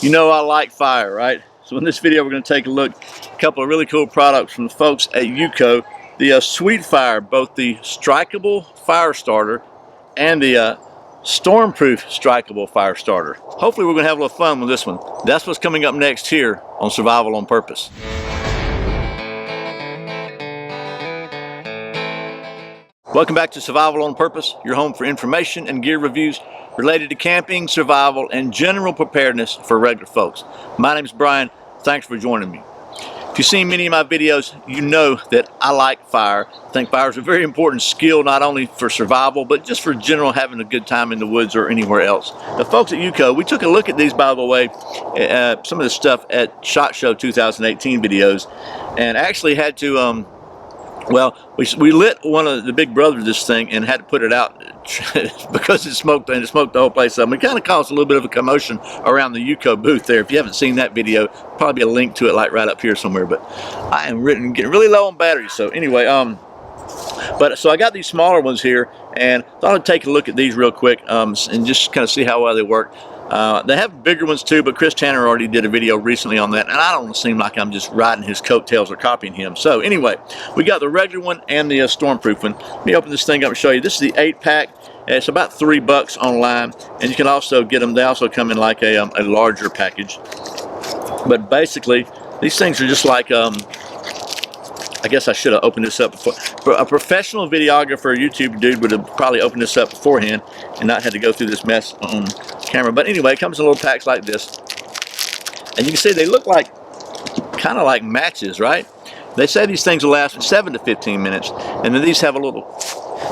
You know I like fire, right? So in this video we're going to take a look at a couple of really cool products from the folks at UCO. The Sweetfire, both the Strikeable fire starter and the Stormproof Strikeable fire starter. Hopefully we're going to have a little fun with this one. That's what's coming up next here on Survival on Purpose. Welcome back to Survival on Purpose, your home for information and gear reviews related to camping, survival, and general preparedness for regular folks. My name is Brian. Thanks for joining me. If you've seen many of my videos, you know that I like fire. I think fire is a very important skill, not only for survival, but just for general having a good time in the woods or anywhere else. The folks at UCO, we took a look at these, by the way, some of the stuff at SHOT Show 2018 videos, and actually had to well, we lit one of the big brother of this thing and had to put it out because it smoked, and it smoked the whole place up. It kind of caused a little bit of a commotion around the UCO booth there. If you haven't seen that video, probably be a link to it like right up here somewhere. But I am getting really low on batteries. So anyway, so I got these smaller ones here and thought I'd take a look at these real quick and just kind of see how well they work. They have bigger ones too, but Chris Tanner already did a video recently on that, and I don't want to seem like I'm just riding his coattails or copying him. So anyway, we got the regular one and the Stormproof one. Let me open this thing up and show you. This is the 8-pack. It's about $3 online, and you can also get them. They also come in like a larger package. But basically, these things are just like I guess I should have opened this up before. For a professional videographer, YouTube dude would have probably opened this up beforehand and not had to go through this mess on camera. But anyway, it comes in little packs like this. And you can see they look like, kind of like matches, right? They say these things will last 7 to 15 minutes. And then these have a little,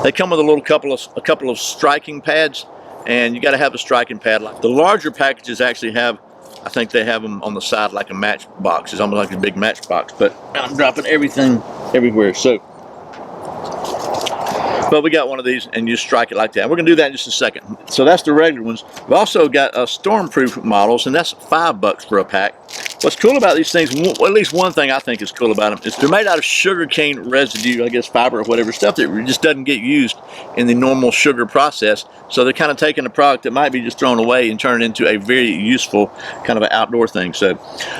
they come with a couple of striking pads. And you got to have a striking pad. Like the larger packages actually have, I think they have them on the side like a matchbox. It's almost like a big matchbox, but I'm dropping everything everywhere. So, but we got one of these and you strike it like that. We're gonna do that in just a second. So that's the regular ones. We've also got Stormproof models, and that's $5 for a pack. What's cool about these things, well, at least one thing I think is cool about them, is they're made out of sugarcane residue, I guess fiber or whatever, stuff that just doesn't get used in the normal sugar process. So they're kind of taking a product that might be just thrown away and turn it into a very useful kind of an outdoor thing. So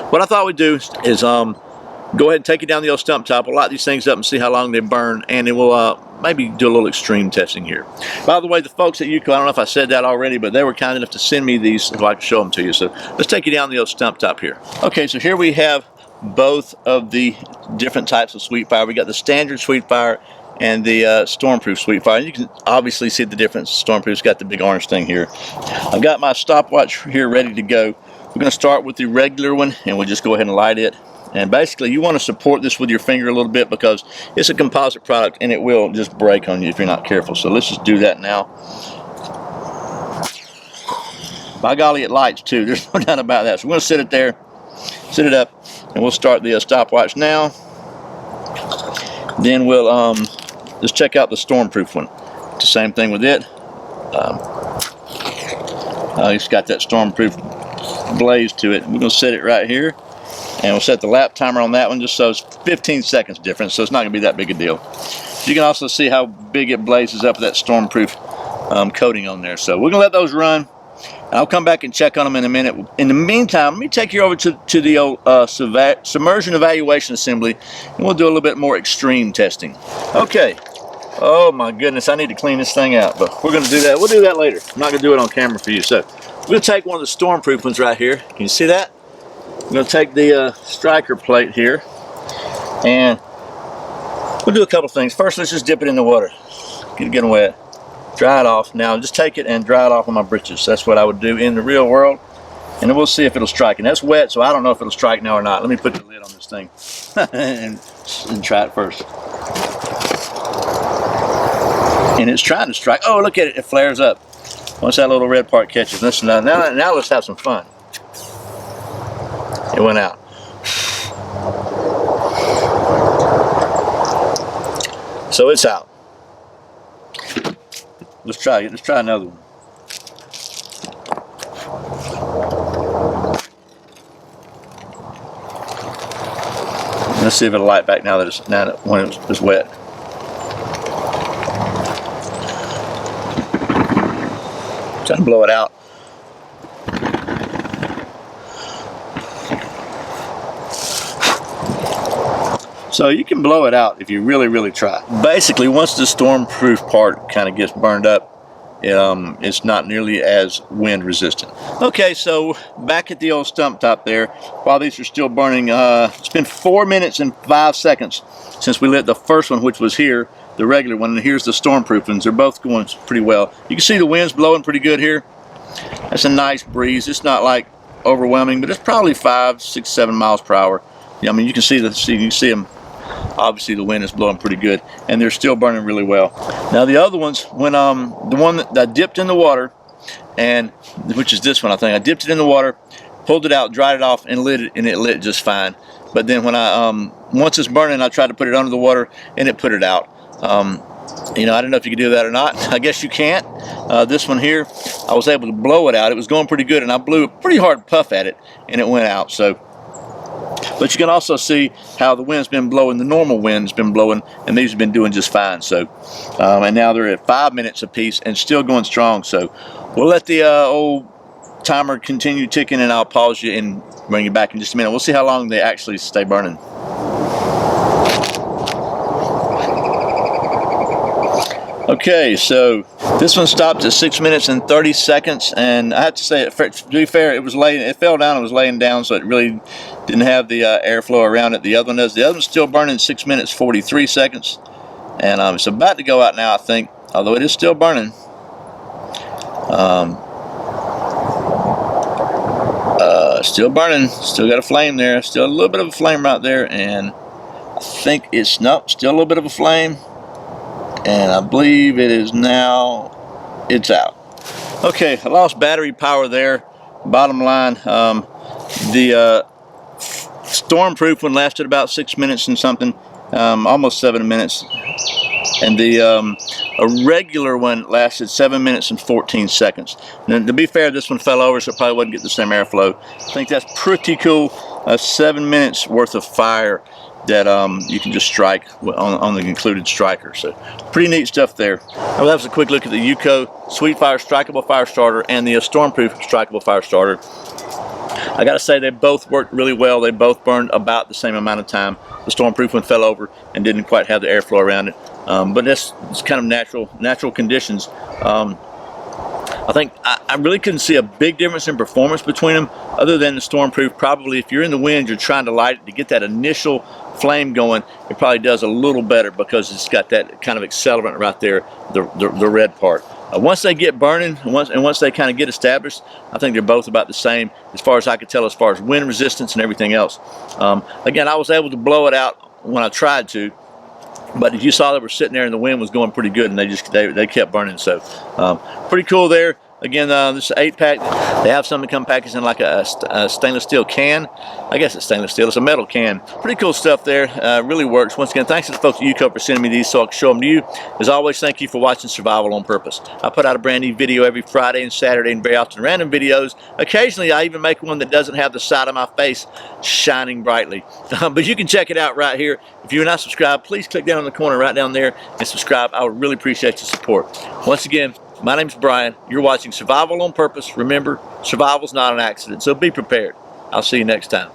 what I thought we'd do is go ahead and take it down the old stump top. We'll light these things up and see how long they burn, and then we'll maybe do a little extreme testing here. By the way, the folks at UCO, I don't know if I said that already, but they were kind enough to send me these so I can show them to you. So let's take you down the old stump top here. Okay, so here we have both of the different types of Sweetfire. We got the standard Sweetfire and the Stormproof Sweetfire. You can obviously see the difference. Stormproof's got the big orange thing here. I've got my stopwatch here ready to go. We're going to start with the regular one, and we'll just go ahead and light it. And basically, you want to support this with your finger a little bit because it's a composite product and it will just break on you if you're not careful. So let's just do that now. By golly, it lights too. There's no doubt about that. So we're going to sit it there, sit it up, and we'll start the stopwatch now. Then we'll just check out the Stormproof one. It's the same thing with it. It's got that Stormproof blaze to it. We're going to set it right here. And we'll set the lap timer on that one just so it's 15 seconds difference, so it's not going to be that big a deal. You can also see how big it blazes up with that Stormproof coating on there. So we're going to let those run. And I'll come back and check on them in a minute. In the meantime, let me take you over to the old submersion evaluation assembly, and we'll do a little bit more extreme testing. Okay. Oh my goodness, I need to clean this thing out, but we're going to do that. We'll do that later. I'm not going to do it on camera for you. So we're going to take one of the Stormproof ones right here. Can you see that? I'm going to take the striker plate here, and we'll do a couple things. First, let's just dip it in the water, get it wet, dry it off. Now, just take it and dry it off on my britches. That's what I would do in the real world, and then we'll see if it'll strike. And that's wet, so I don't know if it'll strike now or not. Let me put the lid on this thing and try it first. And it's trying to strike. Oh, look at it. It flares up once that little red part catches. Listen, now let's have some fun. It went out. So it's out. Let's try it. Let's try another one. Let's see if it'll light back now that when it's wet. Trying to blow it out. So you can blow it out if you really try. Basically, once the Stormproof part kind of gets burned up, it's not nearly as wind resistant. Okay, so back at the old stump top there, while these are still burning, it's been 4 minutes and 5 seconds since we lit the first one, which was here, the regular one, and here's the Stormproof ones. They're both going pretty well. You can see the wind's blowing pretty good here. That's a nice breeze. It's not like overwhelming, but it's probably 5, 6, 7 miles per hour. I mean, you can see them. Obviously, the wind is blowing pretty good, and they're still burning really well. Now, the other ones, when the one that I dipped in the water, and which is this one, I think I dipped it in the water, pulled it out, dried it off, and lit it, and it lit just fine. But then when I once it's burning, I tried to put it under the water, and it put it out. You know, I don't know if you can do that or not. I guess you can't. This one here, I was able to blow it out. It was going pretty good, and I blew a pretty hard puff at it, and it went out. So. But you can also see how the wind's been blowing, the normal wind's been blowing, and these have been doing just fine. So, and now they're at 5 minutes apiece and still going strong. So we'll let the old timer continue ticking, and I'll pause you and bring you back in just a minute. We'll see how long they actually stay burning. Okay, so this one stopped at 6 minutes and 30 seconds, and I have to say, to be fair, it fell down and was laying down, so it really didn't have the airflow around it. The other one does. The other one's still burning 6 minutes 43 seconds, and it's about to go out now, I think, although it is still burning. Still burning, still got a flame there, still a little bit of a flame right there, and I think it's, nope, still a little bit of a flame. And I believe it is now, it's out. Okay, I lost battery power there. Bottom line, the Stormproof one lasted about 6 minutes and something, almost 7 minutes. And the a regular one lasted 7 minutes and 14 seconds. Now, to be fair, this one fell over, so it probably wouldn't get the same airflow. I think that's pretty cool. 7 minutes worth of fire that you can just strike on the included striker. So pretty neat stuff there. Well, that was a quick look at the UCO Sweetfire Strikeable Fire Starter and the Stormproof Strikeable Fire Starter. I gotta say, they both worked really well. They both burned about the same amount of time. The Stormproof one fell over and didn't quite have the airflow around it, but it's kind of natural conditions. I think I really couldn't see a big difference in performance between them, other than the Stormproof. Probably if you're in the wind, you're trying to light it to get that initial flame going, it probably does a little better because it's got that kind of accelerant right there, the red part. Once they get burning, once they kind of get established, I think they're both about the same as far as I could tell, as far as wind resistance and everything else. Again, I was able to blow it out when I tried to, but if you saw, they were sitting there and the wind was going pretty good, and they kept burning. So pretty cool there. Again, this is an 8-pack. They have some that come packaged in like a stainless steel can. I guess it's stainless steel. It's a metal can. Pretty cool stuff there. Really works. Once again, thanks to the folks at UCO for sending me these so I can show them to you. As always, thank you for watching Survival on Purpose. I put out a brand new video every Friday and Saturday, and very often random videos. Occasionally, I even make one that doesn't have the side of my face shining brightly. But you can check it out right here. If you're not subscribed, please click down in the corner right down there and subscribe. I would really appreciate your support. Once again, my name's Brian. You're watching Survival on Purpose. Remember, survival's not an accident, so be prepared. I'll see you next time.